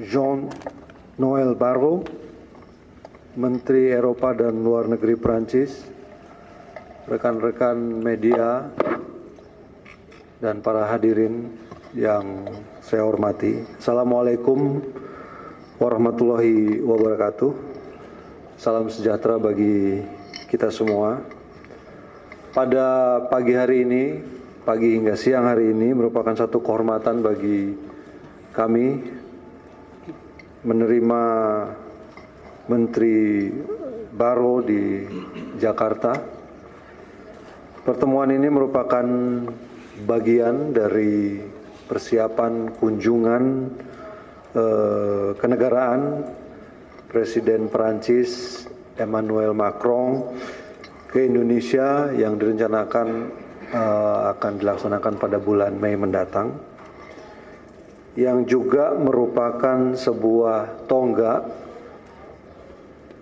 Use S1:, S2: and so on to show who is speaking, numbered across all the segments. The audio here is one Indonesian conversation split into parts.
S1: Jean-Noël Barrot, Menteri Eropa dan Luar Negeri Prancis, rekan-rekan media, dan para hadirin yang saya hormati. Assalamualaikum warahmatullahi wabarakatuh. Salam sejahtera bagi kita semua. Pada pagi hari ini, pagi hingga siang hari ini merupakan satu kehormatan bagi kami menerima Menteri Barrot di Jakarta. Pertemuan ini merupakan bagian dari persiapan kunjungan kenegaraan Presiden Prancis Emmanuel Macron ke Indonesia yang direncanakan akan dilaksanakan pada bulan Mei mendatang, yang juga merupakan sebuah tonggak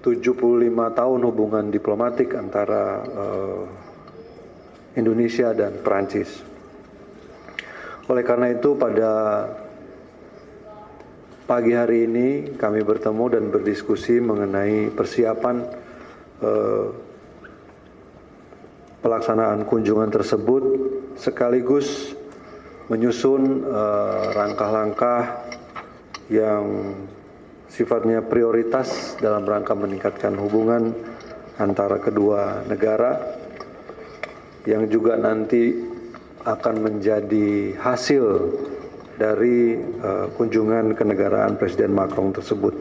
S1: 75 tahun hubungan diplomatik antara Indonesia dan Prancis. Oleh karena itu, pada pagi hari ini kami bertemu dan berdiskusi mengenai persiapan pelaksanaan kunjungan tersebut, sekaligus menyusun langkah-langkah yang sifatnya prioritas dalam rangka meningkatkan hubungan antara kedua negara, yang juga nanti akan menjadi hasil dari kunjungan kenegaraan Presiden Macron tersebut.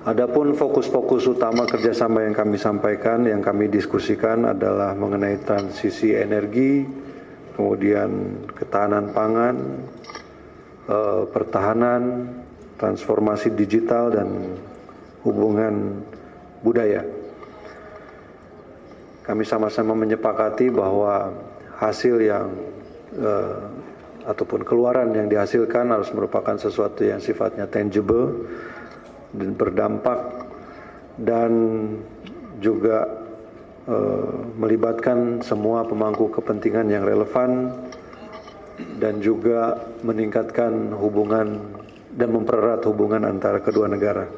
S1: Adapun fokus-fokus utama kerjasama yang kami sampaikan, yang kami diskusikan adalah mengenai transisi energi, kemudian ketahanan pangan, pertahanan, transformasi digital, dan hubungan budaya. Kami sama-sama menyepakati bahwa hasil yang ataupun keluaran yang dihasilkan harus merupakan sesuatu yang sifatnya tangible dan berdampak, dan juga melibatkan semua pemangku kepentingan yang relevan, dan juga meningkatkan hubungan dan mempererat hubungan antara kedua negara.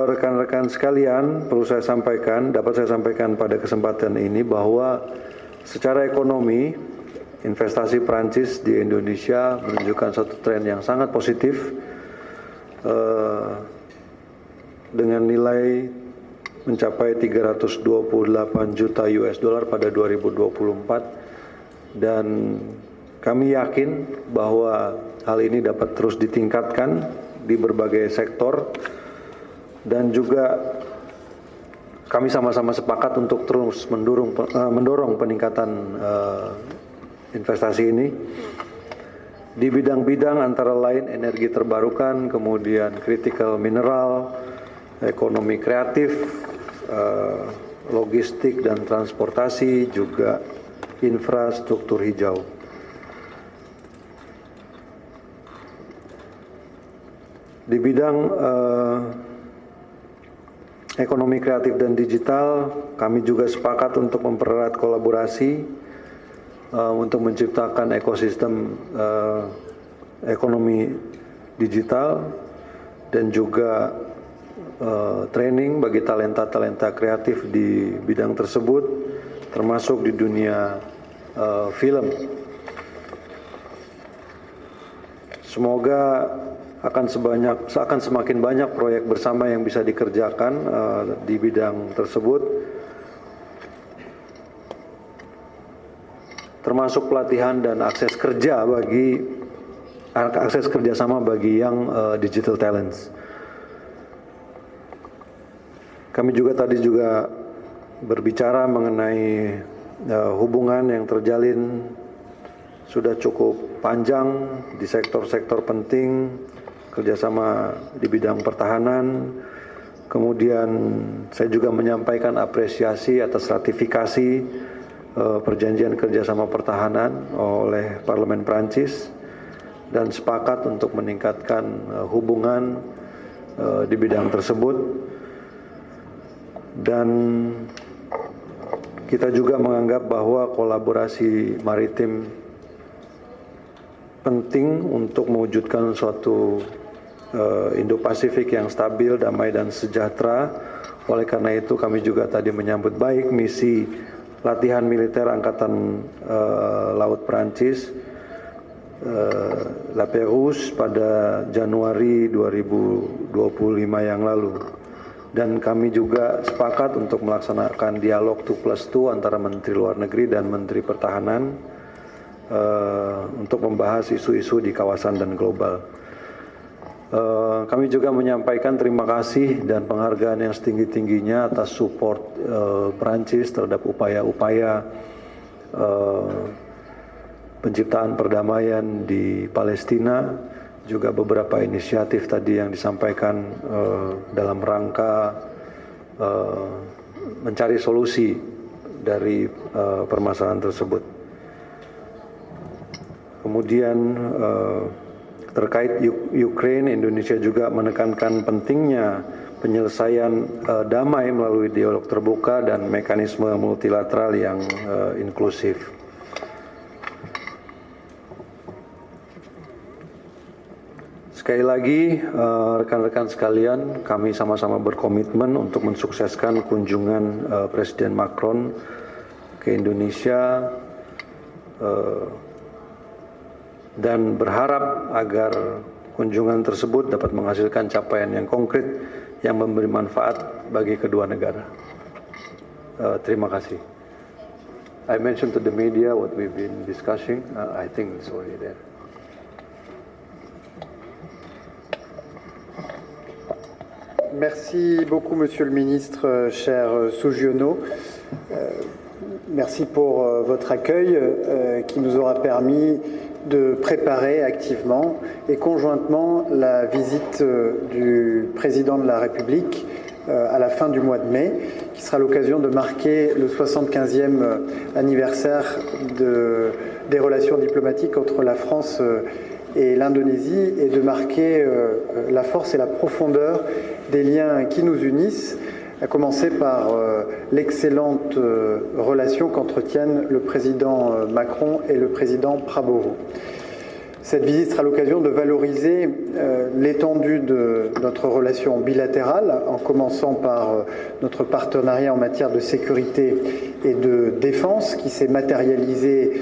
S1: Rekan-rekan sekalian, dapat saya sampaikan pada kesempatan ini bahwa secara ekonomi, investasi Prancis di Indonesia menunjukkan satu tren yang sangat positif, dengan nilai mencapai 328 juta US dollar pada 2024, dan kami yakin bahwa hal ini dapat terus ditingkatkan di berbagai sektor, dan juga kami sama-sama sepakat untuk terus mendorong peningkatan investasi ini di bidang-bidang antara lain energi terbarukan, kemudian critical mineral, ekonomi kreatif, logistik dan transportasi, juga infrastruktur hijau. Di bidang ekonomi kreatif dan digital, kami juga sepakat untuk mempererat kolaborasi untuk menciptakan ekosistem ekonomi digital, dan juga training bagi talenta-talenta kreatif di bidang tersebut, termasuk di dunia film. Semoga akan semakin banyak proyek bersama yang bisa dikerjakan di bidang tersebut, termasuk pelatihan dan akses kerjasama bagi yang digital talents. Kami juga berbicara mengenai hubungan yang terjalin sudah cukup panjang di sektor-sektor penting, kerjasama di bidang pertahanan. Kemudian saya juga menyampaikan apresiasi atas ratifikasi perjanjian kerjasama pertahanan oleh Parlemen Prancis, dan sepakat untuk meningkatkan hubungan di bidang tersebut. Dan kita juga menganggap bahwa kolaborasi maritim penting untuk mewujudkan suatu Indo-Pasifik yang stabil, damai dan sejahtera. Oleh karena itu kami juga tadi menyambut baik misi latihan militer Angkatan Laut Prancis La Pérouse pada Januari 2025 yang lalu. Dan kami juga sepakat untuk melaksanakan dialog 2+2 antara Menteri Luar Negeri dan Menteri Pertahanan untuk membahas isu-isu di kawasan dan global. Kami juga menyampaikan terima kasih dan penghargaan yang setinggi-tingginya atas support Perancis terhadap upaya-upaya penciptaan perdamaian di Palestina, juga beberapa inisiatif tadi yang disampaikan dalam rangka mencari solusi dari permasalahan tersebut. Kemudian terkait Ukraine, Indonesia juga menekankan pentingnya penyelesaian damai melalui dialog terbuka dan mekanisme multilateral yang inklusif. Sekali lagi, rekan-rekan sekalian, kami sama-sama berkomitmen untuk mensukseskan kunjungan Presiden Macron ke Indonesia dan berharap agar kunjungan tersebut dapat menghasilkan capaian yang konkret yang memberi manfaat bagi kedua negara. Terima kasih. I mentioned to the media what we've been discussing. I think it's already there.
S2: Merci beaucoup, Monsieur le Ministre, cher Sougiono. Merci pour votre accueil qui nous aura permis de préparer activement et conjointement la visite du Président de la République à la fin du mois de mai, qui sera l'occasion de marquer le 75e anniversaire des relations diplomatiques entre la France et l'Indonésie et de marquer la force et la profondeur des liens qui nous unissent, à commencer par l'excellente relation qu'entretiennent le président Macron et le président Prabowo. Cette visite sera l'occasion de valoriser l'étendue de notre relation bilatérale, en commençant par notre partenariat en matière de sécurité et de défense, qui s'est matérialisé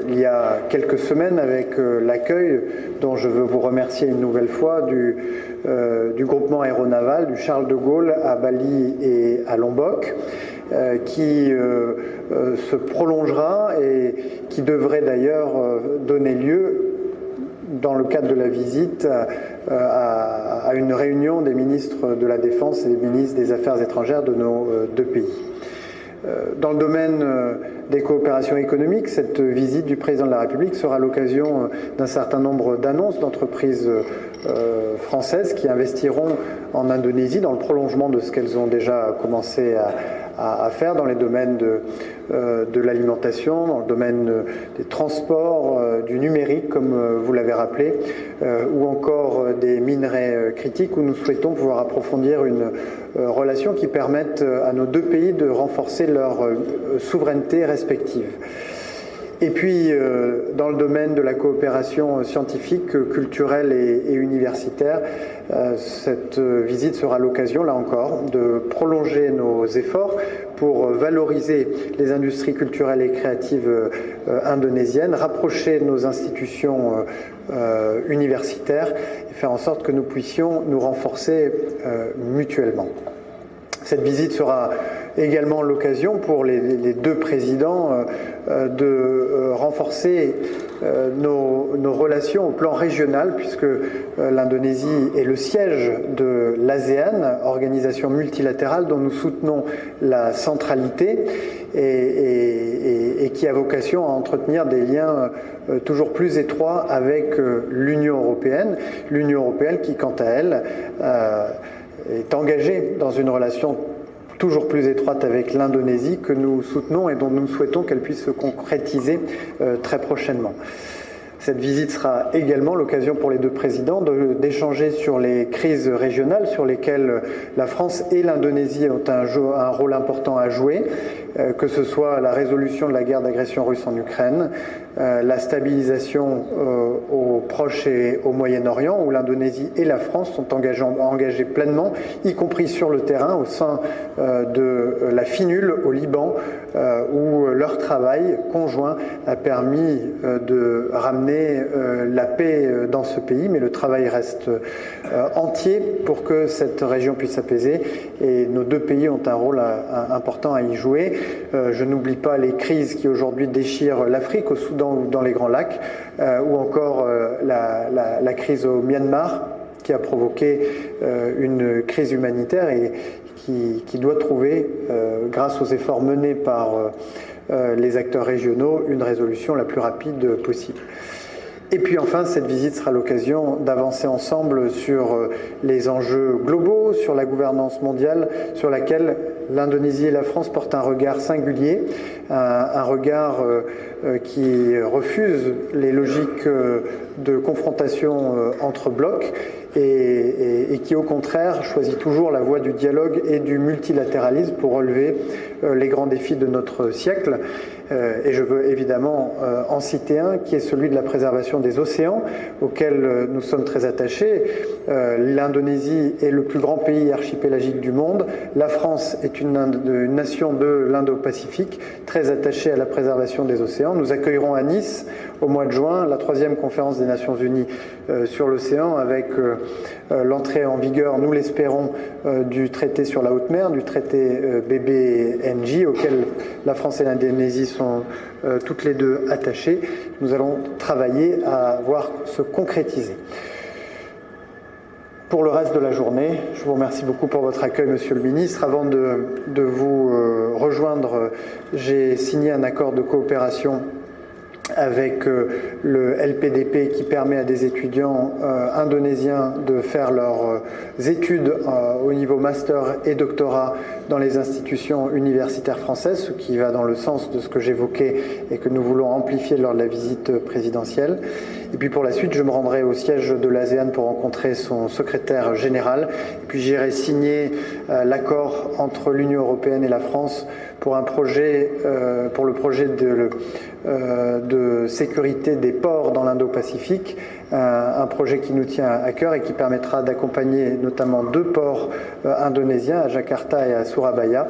S2: il y a quelques semaines avec l'accueil, dont je veux vous remercier une nouvelle fois, du groupement aéronaval du Charles de Gaulle à Bali et à Lombok, qui se prolongera et qui devrait d'ailleurs donner lieu, dans le cadre de la visite, à une réunion des ministres de la Défense et des ministres des Affaires étrangères de nos deux pays. Dans le domaine des coopérations économiques, cette visite du président de la République sera l'occasion d'un certain nombre d'annonces d'entreprises françaises qui investiront en Indonésie dans le prolongement de ce qu'elles ont déjà commencé à faire dans les domaines de l'alimentation, dans le domaine des transports, du numérique, comme vous l'avez rappelé, ou encore des minerais critiques, où nous souhaitons pouvoir approfondir une relation qui permette à nos deux pays de renforcer leur souveraineté respective. Et puis, dans le domaine de la coopération scientifique, culturelle et universitaire, cette visite sera l'occasion, là encore, de prolonger nos efforts pour valoriser les industries culturelles et créatives indonésiennes, rapprocher nos institutions universitaires et faire en sorte que nous puissions nous renforcer mutuellement. Cette visite sera également l'occasion pour les deux présidents de renforcer nos relations au plan régional, puisque l'Indonésie est le siège de l'ASEAN, organisation multilatérale dont nous soutenons la centralité et qui a vocation à entretenir des liens toujours plus étroits avec l'Union européenne qui, quant à elle, est engagée dans une relation toujours plus étroite avec l'Indonésie que nous soutenons et dont nous souhaitons qu'elle puisse se concrétiser très prochainement. Cette visite sera également l'occasion pour les deux présidents d'échanger sur les crises régionales sur lesquelles la France et l'Indonésie ont un rôle important à jouer, que ce soit la résolution de la guerre d'agression russe en Ukraine, la stabilisation au Proche et au Moyen-Orient, où l'Indonésie et la France sont engagées pleinement, y compris sur le terrain, au sein de la FINUL au Liban, où leur travail conjoint a permis de ramener la paix dans ce pays, mais le travail reste entier pour que cette région puisse s'apaiser, et nos deux pays ont un rôle important à y jouer. Je n'oublie pas les crises qui aujourd'hui déchirent l'Afrique, au Soudan ou dans les Grands Lacs, ou encore la crise au Myanmar, qui a provoqué une crise humanitaire et qui doit trouver, grâce aux efforts menés par les acteurs régionaux, une résolution la plus rapide possible. Et puis enfin, cette visite sera l'occasion d'avancer ensemble sur les enjeux globaux, sur la gouvernance mondiale, sur laquelle l'Indonésie et la France portent un regard singulier, un regard qui refuse les logiques de confrontation entre blocs et qui au contraire choisit toujours la voie du dialogue et du multilatéralisme pour relever les grands défis de notre siècle. Et je veux évidemment en citer un qui est celui de la préservation des océans, auquel nous sommes très attachés. L'Indonésie est le plus grand pays archipélagique du monde. La France est une nation de l'Indo-Pacifique, très attachée à la préservation des océans. Nous accueillerons à Nice, au mois de juin, la 3e conférence des Nations Unies sur l'océan, avec l'entrée en vigueur, nous l'espérons, du traité sur la haute mer, du traité BBNJ, auquel la France et l'Indonésie sont toutes les deux attachées. Nous allons travailler à voir se concrétiser. Pour le reste de la journée, je vous remercie beaucoup pour votre accueil, Monsieur le Ministre. Avant de vous rejoindre, j'ai signé un accord de coopération avec le LPDP qui permet à des étudiants indonésiens de faire leurs études au niveau master et doctorat dans les institutions universitaires françaises, ce qui va dans le sens de ce que j'évoquais et que nous voulons amplifier lors de la visite présidentielle. Et puis pour la suite, je me rendrai au siège de l'ASEAN pour rencontrer son secrétaire général. Et puis j'irai signer l'accord entre l'Union européenne et la France pour un projet, pour le projet de sécurité des ports dans l'Indo-Pacifique, un projet qui nous tient à cœur et qui permettra d'accompagner notamment 2 ports indonésiens, à Jakarta et à Surabaya,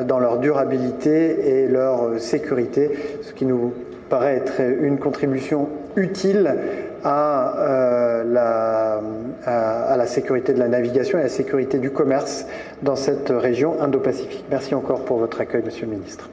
S2: dans leur durabilité et leur sécurité, ce qui nous paraît être une contribution utile à la sécurité de la navigation et à la sécurité du commerce dans cette région Indo-Pacifique. Merci encore pour votre accueil, Monsieur le Ministre.